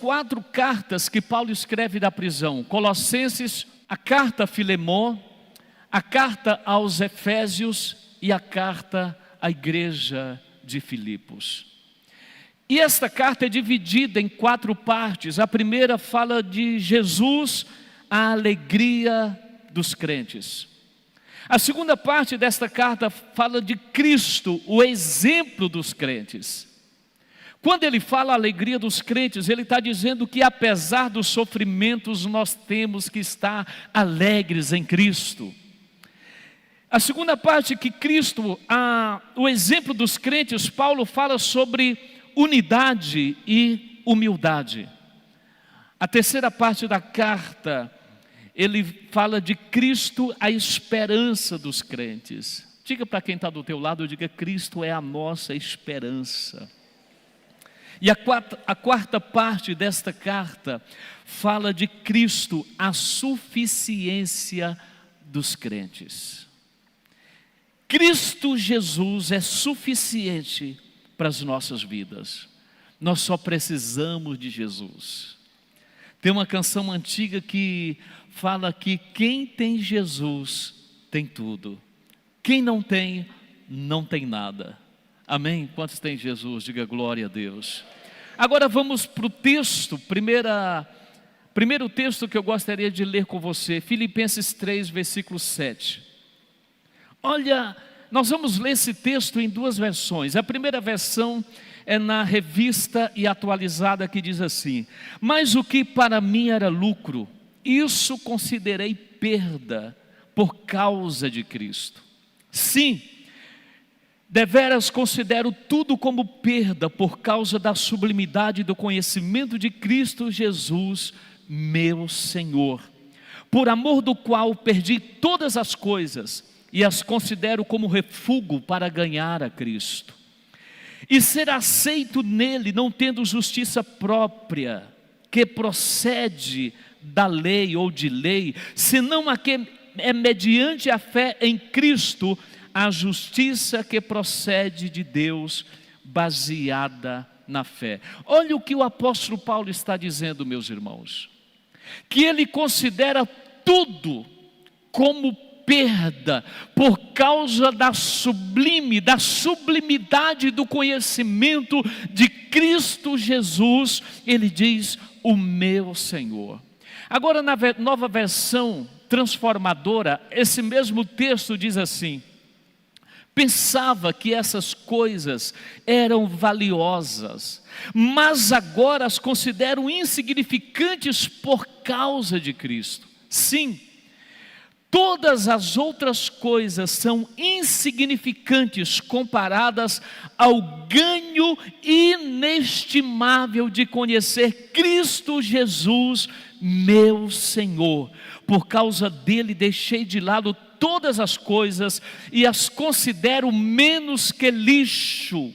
4 cartas que Paulo escreve da prisão: Colossenses, a carta a Filemon, a carta aos Efésios e a carta à igreja de Filipos. E esta carta é dividida em 4 partes. A primeira fala de Jesus, a alegria dos crentes. A segunda parte desta carta fala de Cristo, o exemplo dos crentes. Quando ele fala a alegria dos crentes, ele está dizendo que apesar dos sofrimentos, nós temos que estar alegres em Cristo. A segunda parte, que Cristo, o exemplo dos crentes, Paulo fala sobre unidade e humildade. A terceira parte da carta, ele fala de Cristo, a esperança dos crentes. Diga para quem está do teu lado, diga: Cristo é a nossa esperança. E a quarta parte desta carta fala de Cristo, a suficiência dos crentes. Cristo Jesus é suficiente para as nossas vidas. Nós só precisamos de Jesus. Tem uma canção antiga que fala que quem tem Jesus tem tudo. Quem não tem, não tem nada. Amém? Quantos tem Jesus? Diga glória a Deus. Agora vamos para o texto. Primeiro texto que eu gostaria de ler com você, Filipenses 3, versículo 7. Olha, nós vamos ler esse texto em 2 versões. A primeira versão é na Revista e Atualizada, que diz assim: mas o que para mim era lucro, isso considerei perda por causa de Cristo. Sim, deveras considero tudo como perda por causa da sublimidade do conhecimento de Cristo Jesus, meu Senhor, por amor do qual perdi todas as coisas e as considero como refúgio para ganhar a Cristo e ser aceito nele, não tendo justiça própria que procede da lei ou de lei, senão a que é mediante a fé em Cristo, a justiça que procede de Deus, baseada na fé. Olha o que o apóstolo Paulo está dizendo, meus irmãos, que ele considera tudo como perda por causa da sublimidade do conhecimento de Cristo Jesus. Ele diz: o meu Senhor. Agora, na Nova Versão Transformadora, esse mesmo texto diz assim: pensava que essas coisas eram valiosas, mas agora as considero insignificantes por causa de Cristo. Sim, todas as outras coisas são insignificantes comparadas ao ganho inestimável de conhecer Cristo Jesus, meu Senhor. Por causa dele deixei de lado todas as coisas e as considero menos que lixo,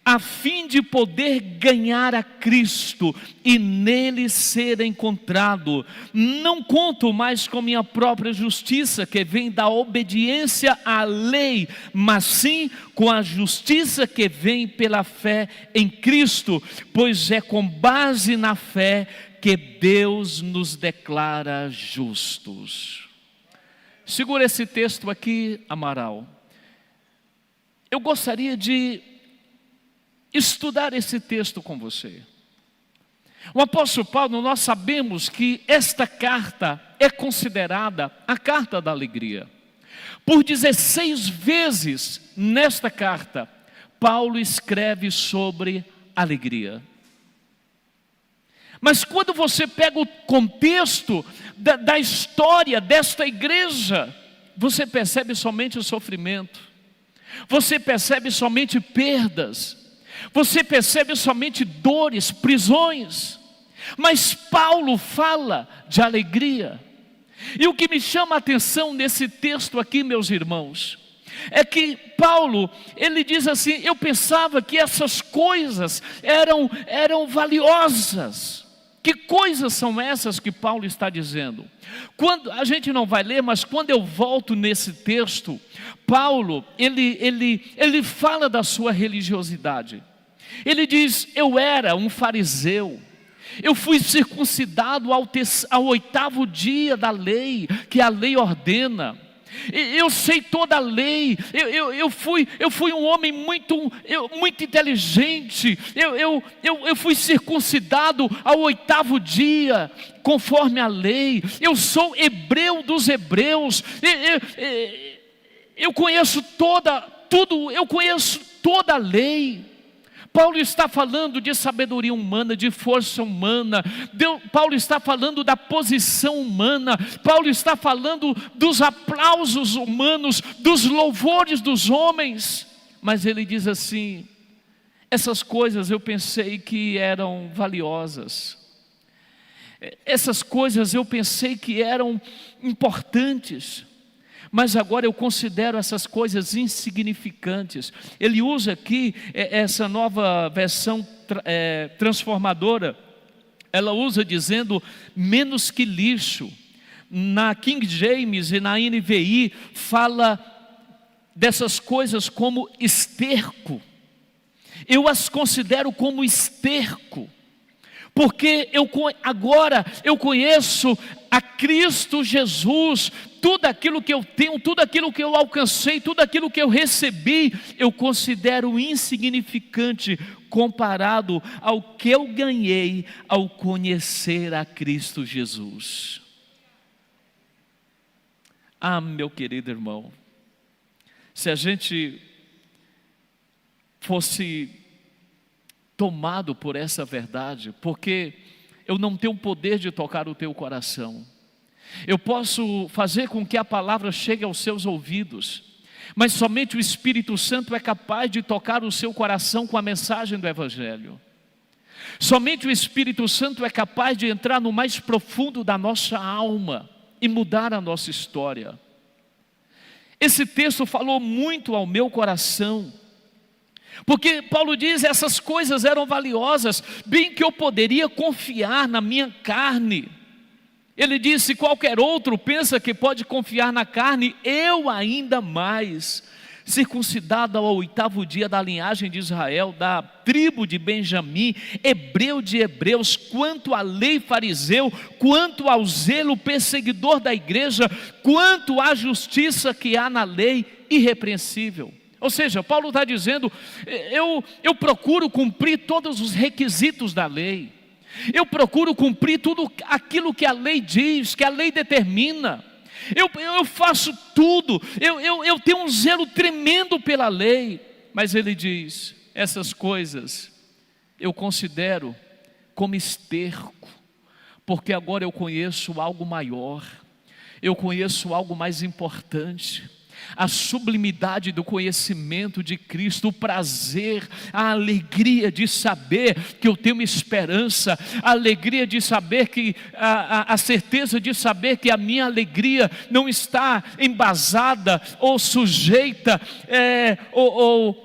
a fim de poder ganhar a Cristo e nele ser encontrado. Não conto mais com minha própria justiça, que vem da obediência à lei, mas sim com a justiça que vem pela fé em Cristo, pois é com base na fé que Deus nos declara justos. Segura esse texto aqui, Amaral. Eu gostaria de estudar esse texto com você. O apóstolo Paulo, nós sabemos que esta carta é considerada a carta da alegria. Por 16 vezes nesta carta, Paulo escreve sobre alegria. Mas quando você pega o contexto da história desta igreja, você percebe somente o sofrimento, você percebe somente perdas, você percebe somente dores, prisões. Mas Paulo fala de alegria. E o que me chama a atenção nesse texto aqui, meus irmãos, é que Paulo, ele diz assim: eu pensava que essas coisas eram valiosas. Que coisas são essas que Paulo está dizendo? Quando a gente não vai ler, mas quando eu volto nesse texto, Paulo, ele fala da sua religiosidade. Ele diz: eu era um fariseu, Eu fui circuncidado ao 8º dia da lei, que a lei ordena. Eu sei toda a lei. Eu fui um homem muito inteligente. Eu fui circuncidado ao 8º dia, conforme a lei. Eu sou hebreu dos hebreus. Eu conheço eu conheço toda a lei. Paulo está falando de sabedoria humana, de força humana. Paulo está falando da posição humana. Paulo está falando dos aplausos humanos, dos louvores dos homens. Mas ele diz assim: essas coisas eu pensei que eram valiosas. Essas coisas eu pensei que eram importantes. Mas agora eu considero essas coisas insignificantes. Ele usa aqui essa nova versão transformadora. Ela usa dizendo menos que lixo. Na King James e na NVI fala dessas coisas como esterco. Eu as considero como esterco. Porque agora eu conheço a Cristo Jesus. Tudo aquilo que eu tenho, tudo aquilo que eu alcancei, tudo aquilo que eu recebi, eu considero insignificante comparado ao que eu ganhei ao conhecer a Cristo Jesus. Ah, meu querido irmão, se a gente fosse tomado por essa verdade, porque eu não tenho o poder de tocar o teu coração. Eu posso fazer com que a palavra chegue aos seus ouvidos, mas somente o Espírito Santo é capaz de tocar o seu coração com a mensagem do Evangelho. Somente o Espírito Santo é capaz de entrar no mais profundo da nossa alma e mudar a nossa história. Esse texto falou muito ao meu coração, porque Paulo diz: essas coisas eram valiosas, bem que eu poderia confiar na minha carne. Ele diz: se qualquer outro pensa que pode confiar na carne, eu ainda mais. Circuncidado ao 8º dia da linhagem de Israel, da tribo de Benjamim, hebreu de hebreus, quanto à lei fariseu, quanto ao zelo perseguidor da igreja, quanto à justiça que há na lei, irrepreensível. Ou seja, Paulo está dizendo: eu procuro cumprir todos os requisitos da lei. Eu procuro cumprir tudo aquilo que a lei diz, que a lei determina. Eu faço tudo, eu tenho um zelo tremendo pela lei. Mas ele diz: essas coisas eu considero como esterco, porque agora eu conheço algo maior, eu conheço algo mais importante. A sublimidade do conhecimento de Cristo, o prazer, a alegria de saber que eu tenho esperança, a alegria de saber que, a certeza de saber que a minha alegria não está embasada ou sujeita ou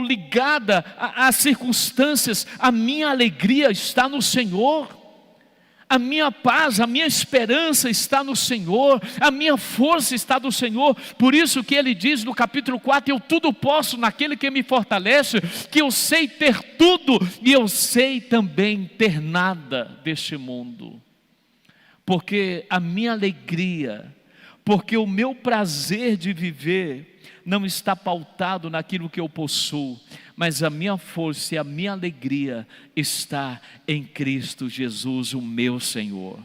ligada às circunstâncias. A minha alegria está no Senhor. A minha paz, a minha esperança está no Senhor, a minha força está no Senhor. Por isso que ele diz no capítulo 4, eu tudo posso naquele que me fortalece, que eu sei ter tudo e eu sei também ter nada deste mundo. Porque a minha alegria, porque o meu prazer de viver não está pautado naquilo que eu possuo, mas a minha força e a minha alegria está em Cristo Jesus, o meu Senhor.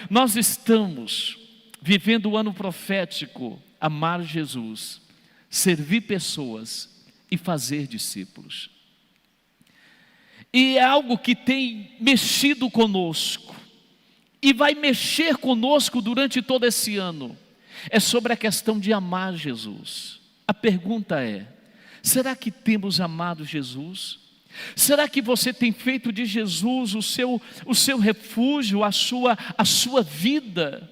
Nós estamos vivendo o ano profético, amar Jesus, servir pessoas e fazer discípulos. E é algo que tem mexido conosco, e vai mexer conosco durante todo esse ano. É sobre a questão de amar Jesus. A pergunta é: será que temos amado Jesus? Será que você tem feito de Jesus o seu refúgio, a sua vida?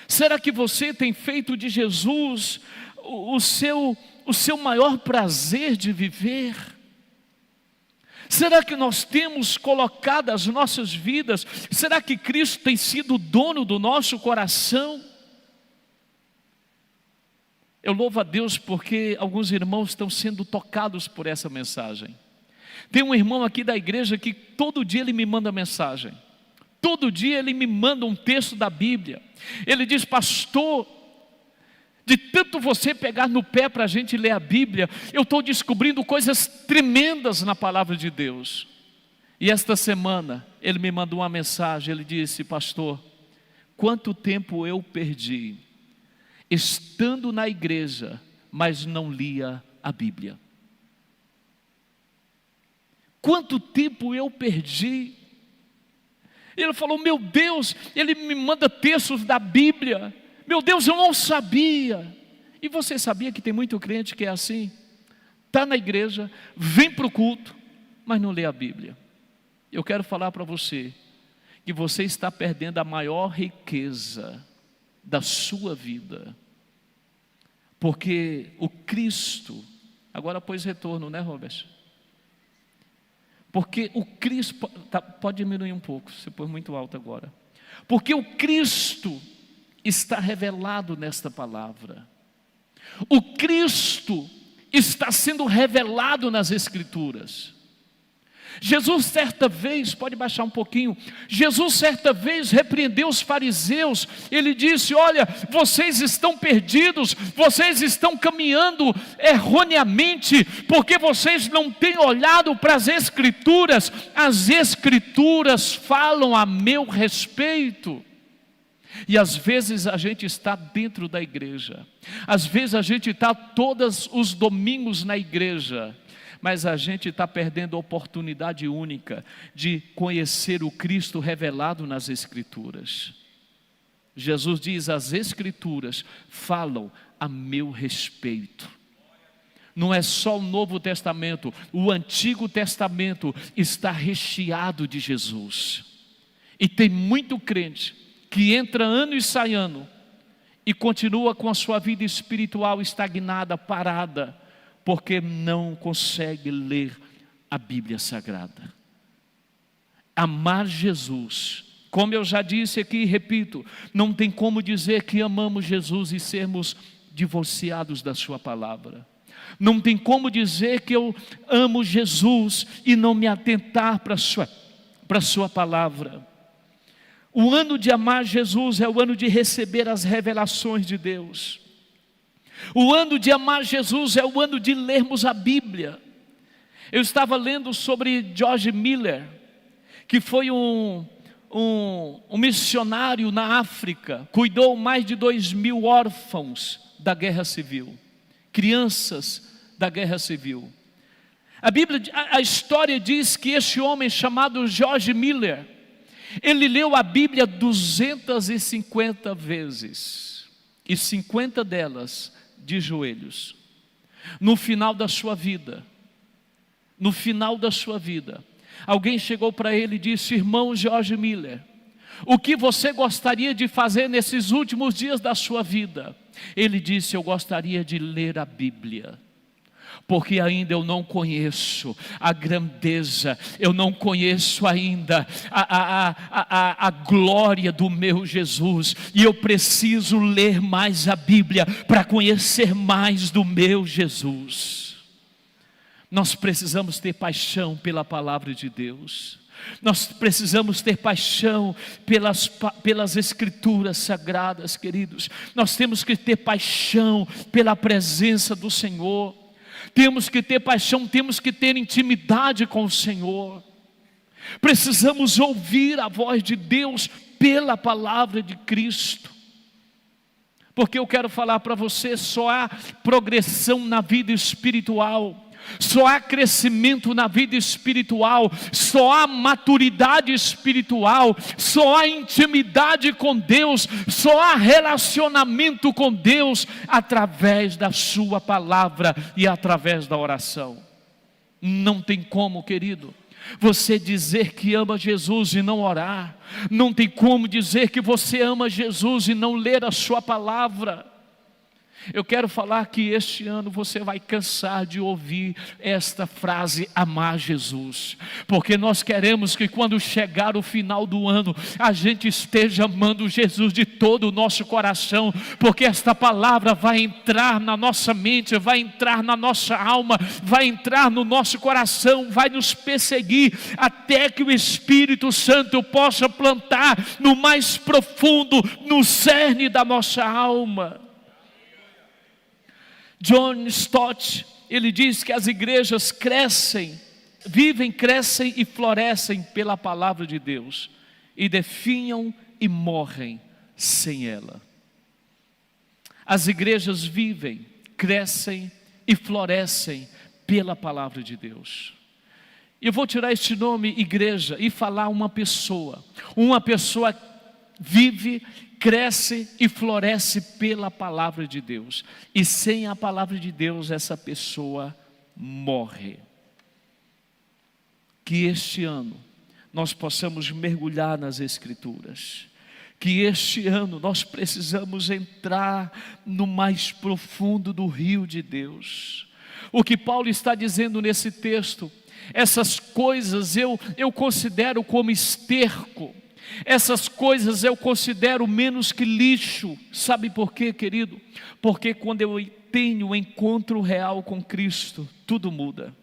Será que você tem feito de Jesus o seu maior prazer de viver? Será que nós temos colocado as nossas vidas? Será que Cristo tem sido o dono do nosso coração? Eu louvo a Deus porque alguns irmãos estão sendo tocados por essa mensagem. Tem um irmão aqui da igreja que todo dia ele me manda mensagem. Todo dia ele me manda um texto da Bíblia. Ele diz: pastor, de tanto você pegar no pé para a gente ler a Bíblia, eu estou descobrindo coisas tremendas na palavra de Deus. E esta semana ele me mandou uma mensagem. Ele disse: pastor, quanto tempo eu perdi estando na igreja, mas não lia a Bíblia. Quanto tempo eu perdi. Ele falou: meu Deus, ele me manda textos da Bíblia. Meu Deus, eu não sabia. E você sabia que tem muito crente que é assim? Está na igreja, vem para o culto, mas não lê a Bíblia. Eu quero falar para você que você está perdendo a maior riqueza da sua vida. Porque o Cristo, agora pôs retorno, né, Robert? Porque o Cristo, pode diminuir um pouco, você pôs muito alto agora. Porque o Cristo está revelado nesta palavra. O Cristo está sendo revelado nas Escrituras. Jesus certa vez, pode baixar um pouquinho, Jesus certa vez repreendeu os fariseus. Ele disse: olha, vocês estão perdidos, vocês estão caminhando erroneamente, porque vocês não têm olhado para as Escrituras. As Escrituras falam a meu respeito. E às vezes a gente está dentro da igreja, às vezes a gente está todos os domingos na igreja, mas a gente está perdendo a oportunidade única de conhecer o Cristo revelado nas Escrituras. Jesus diz: as Escrituras falam a meu respeito. Não é só o Novo Testamento, o Antigo Testamento está recheado de Jesus. E tem muito crente que entra ano e sai ano e continua com a sua vida espiritual estagnada, parada, porque não consegue ler a Bíblia Sagrada. Amar Jesus, como eu já disse aqui e repito, não tem como dizer que amamos Jesus e sermos divorciados da sua palavra. Não tem como dizer que eu amo Jesus e não me atentar para a sua palavra. O ano de amar Jesus é o ano de receber as revelações de Deus. O ano de amar Jesus é o ano de lermos a Bíblia. Eu estava lendo sobre George Miller, que foi um missionário na África, cuidou mais de 2.000 órfãos da guerra civil, crianças da guerra civil. A história diz que este homem chamado George Miller, ele leu a Bíblia 250 vezes, e 50 delas de joelhos. No final da sua vida, alguém chegou para ele e disse: irmão George Miller, o que você gostaria de fazer nesses últimos dias da sua vida? Ele disse: eu gostaria de ler a Bíblia, porque ainda eu não conheço a grandeza, eu não conheço ainda a glória do meu Jesus, e eu preciso ler mais a Bíblia para conhecer mais do meu Jesus. Nós precisamos ter paixão pela palavra de Deus. Nós precisamos ter paixão pelas Escrituras Sagradas, queridos. Nós temos que ter paixão pela presença do Senhor. Temos que ter paixão, temos que ter intimidade com o Senhor. Precisamos ouvir a voz de Deus pela palavra de Cristo. Porque eu quero falar para você, só há progressão na vida espiritual, só há crescimento na vida espiritual, só há maturidade espiritual, só há intimidade com Deus, só há relacionamento com Deus através da sua palavra e através da oração. Não tem como, querido, você dizer que ama Jesus e não orar. Não tem como dizer que você ama Jesus e não ler a sua palavra. Eu quero falar que este ano você vai cansar de ouvir esta frase, amar Jesus, porque nós queremos que quando chegar o final do ano, a gente esteja amando Jesus de todo o nosso coração, porque esta palavra vai entrar na nossa mente, vai entrar na nossa alma, vai entrar no nosso coração, vai nos perseguir, até que o Espírito Santo possa plantar no mais profundo, no cerne da nossa alma. John Stott, ele diz que as igrejas crescem, vivem, crescem e florescem pela palavra de Deus, e definham e morrem sem ela. As igrejas vivem, crescem e florescem pela palavra de Deus. Eu vou tirar este nome igreja e falar uma pessoa vive, cresce e floresce pela palavra de Deus, e sem a palavra de Deus essa pessoa morre. Que este ano nós possamos mergulhar nas Escrituras, que este ano nós precisamos entrar no mais profundo do rio de Deus. O que Paulo está dizendo nesse texto, essas coisas eu considero como esterco, essas coisas eu considero menos que lixo. Sabe por quê, querido? Porque quando eu tenho um encontro real com Cristo, tudo muda.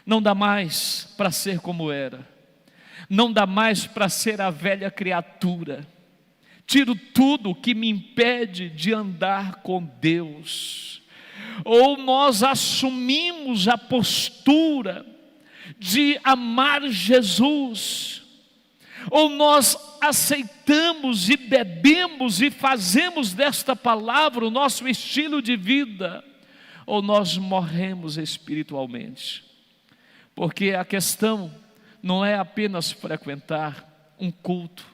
Não dá mais para ser como era, não dá mais para ser a velha criatura. Tiro tudo que me impede de andar com Deus. Ou nós assumimos a postura de amar Jesus, ou nós aceitamos e bebemos e fazemos desta palavra o nosso estilo de vida, ou nós morremos espiritualmente. Porque a questão não é apenas frequentar um culto,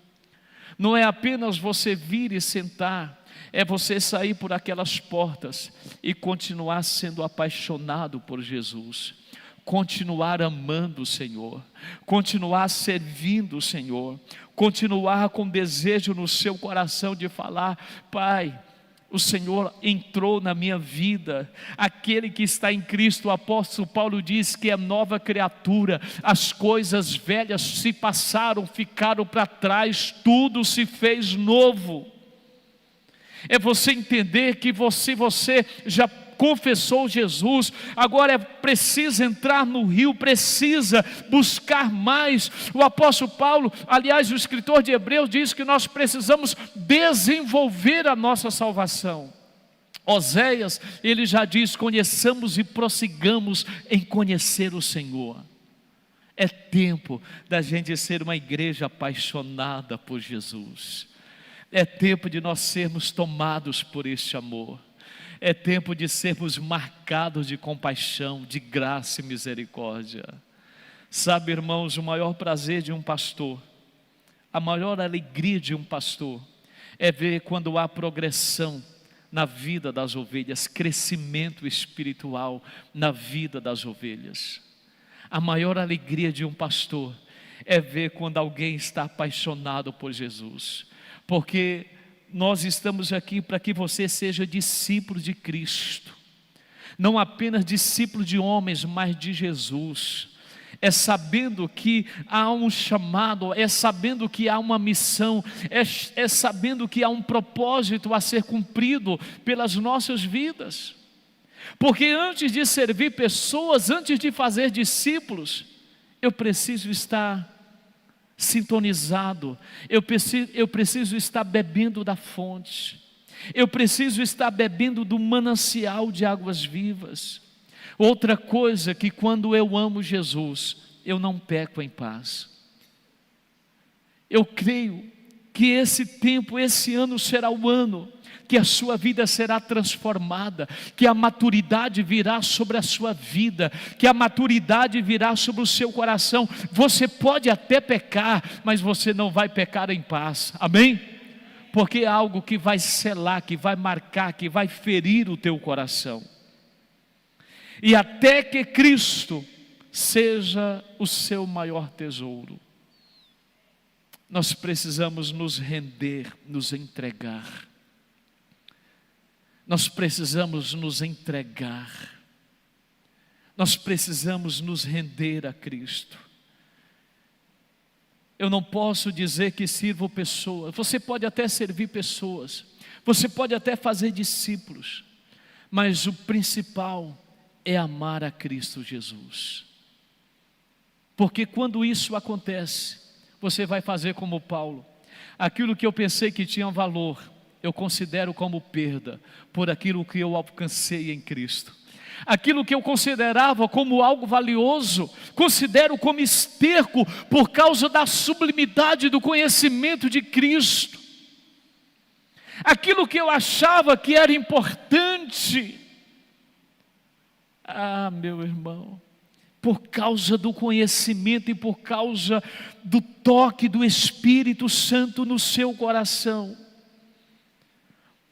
não é apenas você vir e sentar, é você sair por aquelas portas e continuar sendo apaixonado por Jesus, continuar amando o Senhor, continuar servindo o Senhor, continuar com desejo no seu coração de falar: Pai, o Senhor entrou na minha vida. Aquele que está em Cristo, o apóstolo Paulo diz que é nova criatura, as coisas velhas se passaram, ficaram para trás, tudo se fez novo. É você entender que você já confessou Jesus, agora é preciso entrar no rio, precisa buscar mais. O apóstolo Paulo, aliás, o escritor de Hebreus diz que nós precisamos desenvolver a nossa salvação. Oséias, ele já diz: conheçamos e prossigamos em conhecer o Senhor. É tempo da gente ser uma igreja apaixonada por Jesus. É tempo de nós sermos tomados por este amor. É tempo de sermos marcados de compaixão, de graça e misericórdia. Sabe, irmãos, o maior prazer de um pastor, a maior alegria de um pastor, é ver quando há progressão na vida das ovelhas, crescimento espiritual na vida das ovelhas. A maior alegria de um pastor é ver quando alguém está apaixonado por Jesus, porque nós estamos aqui para que você seja discípulo de Cristo, não apenas discípulo de homens, mas de Jesus. É sabendo que há um chamado, é sabendo que há uma missão, é sabendo que há um propósito a ser cumprido pelas nossas vidas. Porque antes de servir pessoas, antes de fazer discípulos, eu preciso estar sintonizado, eu preciso estar bebendo da fonte, eu preciso estar bebendo do manancial de águas vivas. Outra coisa, que quando eu amo Jesus, eu não peco em paz. Eu creio que esse tempo, esse ano será o ano que a sua vida será transformada, que a maturidade virá sobre a sua vida, que a maturidade virá sobre o seu coração. Você pode até pecar, mas você não vai pecar em paz, amém? Porque é algo que vai selar, que vai marcar, que vai ferir o teu coração. E até que Cristo seja o seu maior tesouro, nós precisamos nos render, nos entregar. Nós precisamos nos entregar, nós precisamos nos render a Cristo. Eu não posso dizer que sirvo pessoas, você pode até servir pessoas, você pode até fazer discípulos, mas o principal é amar a Cristo Jesus. Porque quando isso acontece, você vai fazer como Paulo: aquilo que eu pensei que tinha valor, eu considero como perda, por aquilo que eu alcancei em Cristo. Aquilo que eu considerava como algo valioso, considero como esterco, por causa da sublimidade do conhecimento de Cristo. Aquilo que eu achava que era importante, meu irmão, por causa do conhecimento e por causa do toque do Espírito Santo no seu coração,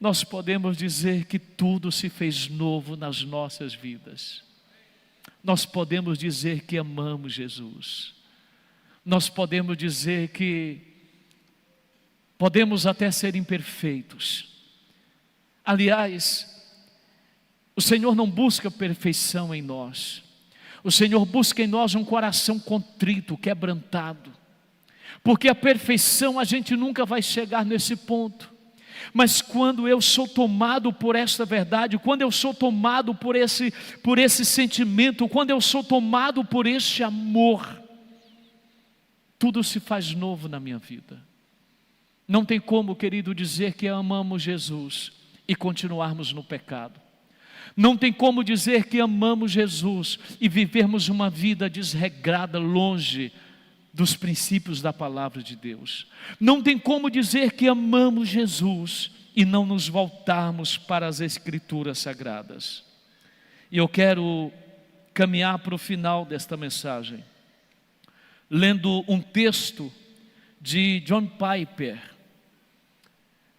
nós podemos dizer que tudo se fez novo nas nossas vidas. Nós podemos dizer que amamos Jesus. Nós podemos dizer que podemos até ser imperfeitos. Aliás, o Senhor não busca perfeição em nós. O Senhor busca em nós um coração contrito, quebrantado. Porque a perfeição a gente nunca vai chegar nesse ponto. Mas quando eu sou tomado por esta verdade, quando eu sou tomado por esse sentimento, quando eu sou tomado por este amor, tudo se faz novo na minha vida. Não tem como, querido, dizer que amamos Jesus e continuarmos no pecado. Não tem como dizer que amamos Jesus e vivermos uma vida desregrada, longe dos princípios da palavra de Deus. Não tem como dizer que amamos Jesus e não nos voltarmos para as Escrituras Sagradas. E eu quero caminhar para o final desta mensagem, lendo um texto de John Piper,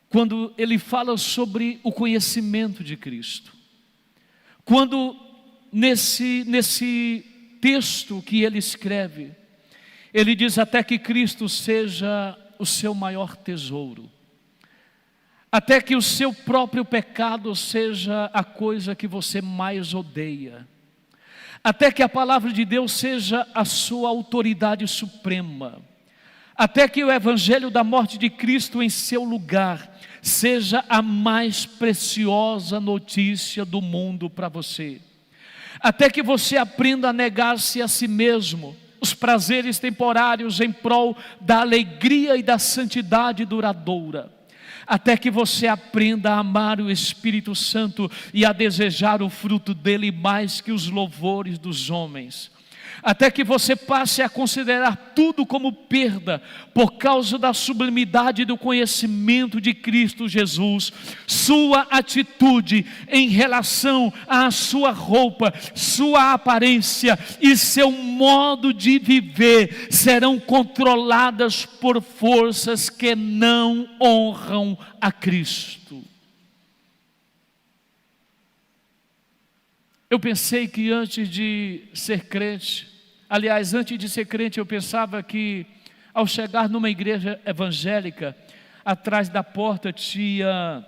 quando ele fala sobre o conhecimento de Cristo. Quando nesse texto que ele escreve, ele diz: até que Cristo seja o seu maior tesouro, até que o seu próprio pecado seja a coisa que você mais odeia, até que a palavra de Deus seja a sua autoridade suprema, até que o evangelho da morte de Cristo em seu lugar seja a mais preciosa notícia do mundo para você, até que você aprenda a negar-se a si mesmo, os prazeres temporários em prol da alegria e da santidade duradoura, até que você aprenda a amar o Espírito Santo e a desejar o fruto dele mais que os louvores dos homens, até que você passe a considerar tudo como perda por causa da sublimidade do conhecimento de Cristo Jesus. Sua atitude em relação à sua roupa, sua aparência e seu modo de viver serão controladas por forças que não honram a Cristo. Eu pensei que antes de ser crente, aliás, antes de ser crente, eu pensava que ao chegar numa igreja evangélica, atrás da porta tinha: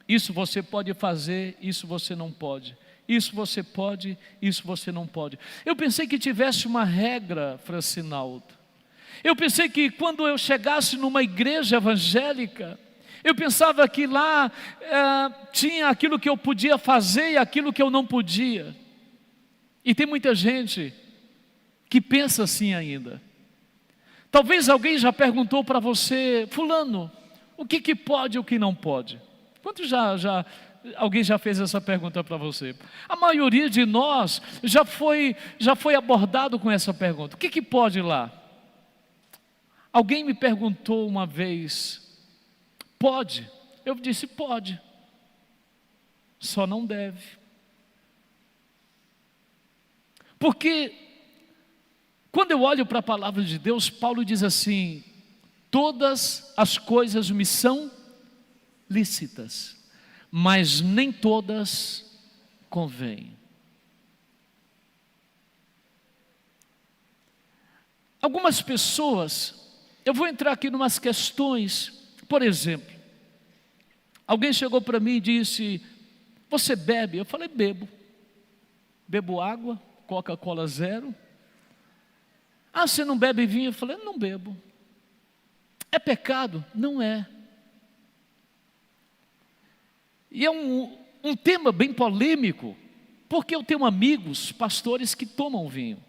isso você pode fazer, isso você não pode. Isso você pode, isso você não pode. Eu pensei que tivesse uma regra, Francinaldo. Eu pensei que quando eu chegasse numa igreja evangélica, eu pensava que lá tinha aquilo que eu podia fazer e aquilo que eu não podia. E tem muita gente que pensa assim ainda. Talvez alguém já perguntou para você: fulano, o que pode e o que não pode? Alguém já fez essa pergunta para você? A maioria de nós já foi abordado com essa pergunta: o que pode lá? Alguém me perguntou uma vez: pode? Eu disse: pode, só não deve. Porque quando eu olho para a palavra de Deus, Paulo diz assim: todas as coisas me são lícitas, mas nem todas convêm. Algumas pessoas, eu vou entrar aqui em umas questões. Por exemplo, alguém chegou para mim e disse: Você bebe? Eu falei, bebo. Bebo água, Coca-Cola zero. Ah, você não bebe vinho? Eu falei, não bebo. É pecado? Não é. E é um tema bem polêmico, porque eu tenho amigos, pastores, que tomam vinho.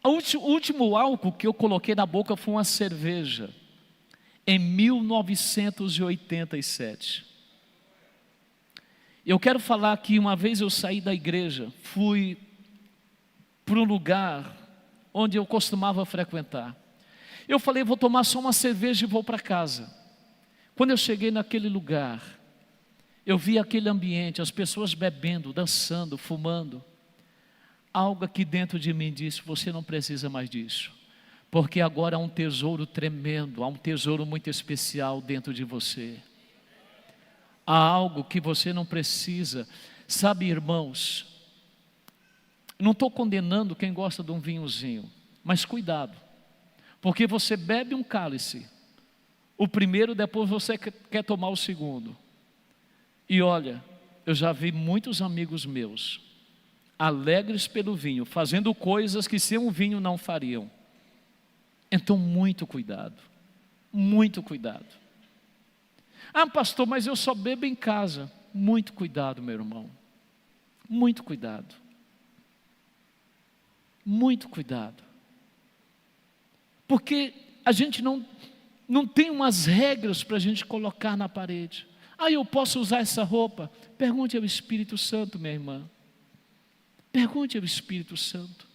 O último álcool que eu coloquei na boca foi uma cerveja, em 1987. Eu quero falar que uma vez eu saí da igreja, fui para um lugar onde eu costumava frequentar. Eu falei, vou tomar só uma cerveja e vou para casa. Quando eu cheguei naquele lugar, eu vi aquele ambiente, as pessoas bebendo, dançando, fumando. Algo aqui dentro de mim disse, você não precisa mais disso, porque agora há um tesouro tremendo, há um tesouro muito especial dentro de você. Há algo que você não precisa. Sabe, irmãos, não estou condenando quem gosta de um vinhozinho, mas cuidado, porque você bebe um cálice, o primeiro, depois você quer tomar o segundo. E olha, eu já vi muitos amigos meus, alegres pelo vinho, fazendo coisas que sem um vinho não fariam. Então muito cuidado, muito cuidado. Ah, pastor, mas eu só bebo em casa. Muito cuidado, meu irmão, muito cuidado. Muito cuidado, porque a gente não tem umas regras para a gente colocar na parede. Ah, eu posso usar essa roupa? Pergunte ao Espírito Santo, minha irmã. Pergunte ao Espírito Santo.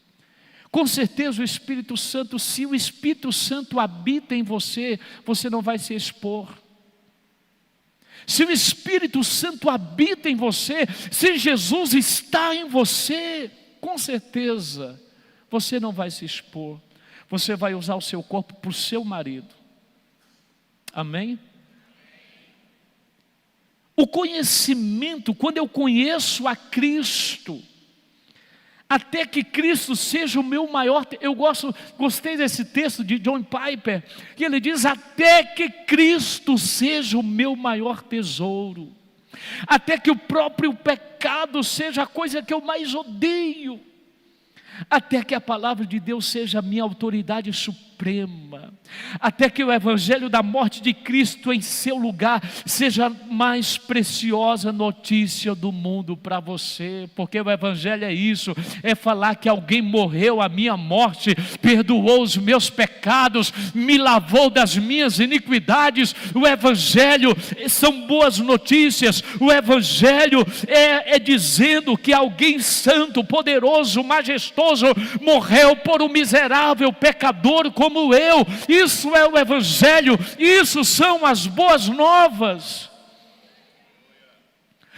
Com certeza o Espírito Santo, se o Espírito Santo habita em você, você não vai se expor. Se o Espírito Santo habita em você, se Jesus está em você, com certeza você não vai se expor. Você vai usar o seu corpo para o seu marido. Amém? O conhecimento, quando eu conheço a Cristo, até que Cristo seja o meu maior. Eu gostei desse texto de John Piper, que ele diz, até que Cristo seja o meu maior tesouro, até que o próprio pecado seja a coisa que eu mais odeio, até que a palavra de Deus seja a minha autoridade suprema, até que o evangelho da morte de Cristo em seu lugar seja a mais preciosa notícia do mundo para você, porque o evangelho é isso, é falar que alguém morreu a minha morte, perdoou os meus pecados, me lavou das minhas iniquidades. O evangelho são boas notícias, o evangelho é dizendo que alguém santo, poderoso, majestoso morreu por um miserável pecador como eu. Isso é o evangelho, isso são as boas novas.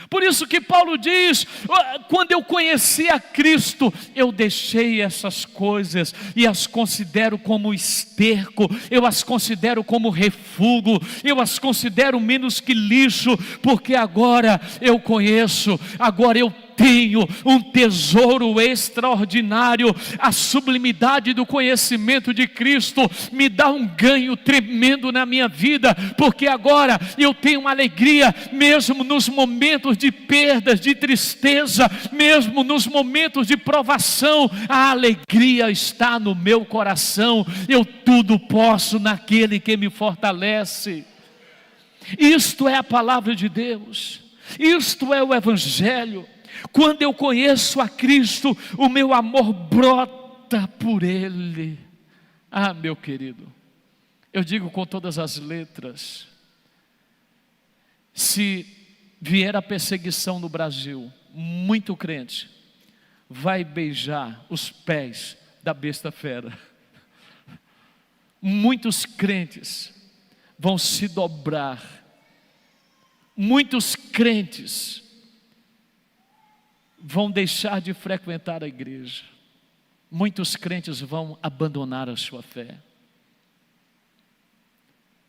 Por isso que Paulo diz, quando eu conheci a Cristo, eu deixei essas coisas e as considero como esterco, eu as considero como refúgio, eu as considero menos que lixo, porque agora eu conheço, agora eu tenho um tesouro extraordinário. A sublimidade do conhecimento de Cristo me dá um ganho tremendo na minha vida, porque agora eu tenho uma alegria, mesmo nos momentos de perdas, de tristeza, mesmo nos momentos de provação, a alegria está no meu coração. Eu tudo posso naquele que me fortalece. Isto é a palavra de Deus, isto é o evangelho. Quando eu conheço a Cristo, o meu amor brota por Ele. Ah, meu querido, eu digo com todas as letras, se vier a perseguição no Brasil, muito crente vai beijar os pés da besta fera. Muitos crentes vão se dobrar, muitos crentes vão deixar de frequentar a igreja, muitos crentes vão abandonar a sua fé.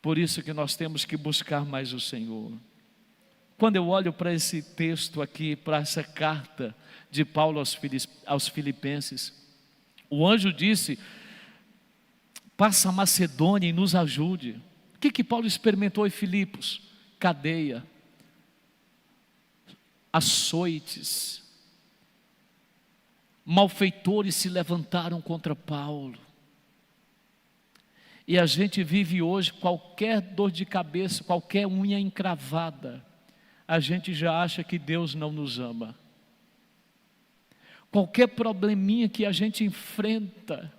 Por isso que nós temos que buscar mais o Senhor. Quando eu olho para esse texto aqui, para essa carta de Paulo aos Filipenses, o anjo disse, passa a Macedônia e nos ajude. O que Paulo experimentou em Filipos? cadeia, açoites, malfeitores se levantaram contra Paulo. E a gente vive hoje, qualquer dor de cabeça, qualquer unha encravada, a gente já acha que Deus não nos ama. Qualquer probleminha que a gente enfrenta,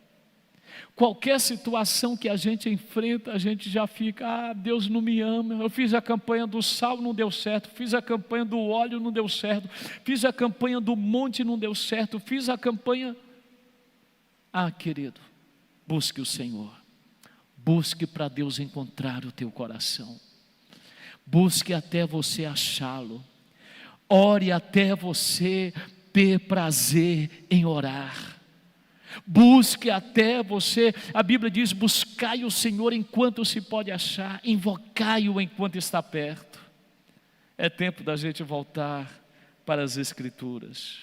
qualquer situação que a gente enfrenta, a gente já fica, Deus não me ama. Eu fiz a campanha do sal, não deu certo. Fiz a campanha do óleo, não deu certo. Fiz a campanha do monte, não deu certo. Fiz a campanha... querido, busque o Senhor. Busque para Deus encontrar o teu coração. Busque até você achá-lo. Ore até você ter prazer em orar. Busque até você, a Bíblia diz, buscai o Senhor enquanto se pode achar, invocai-o enquanto está perto. É tempo da gente voltar para as Escrituras.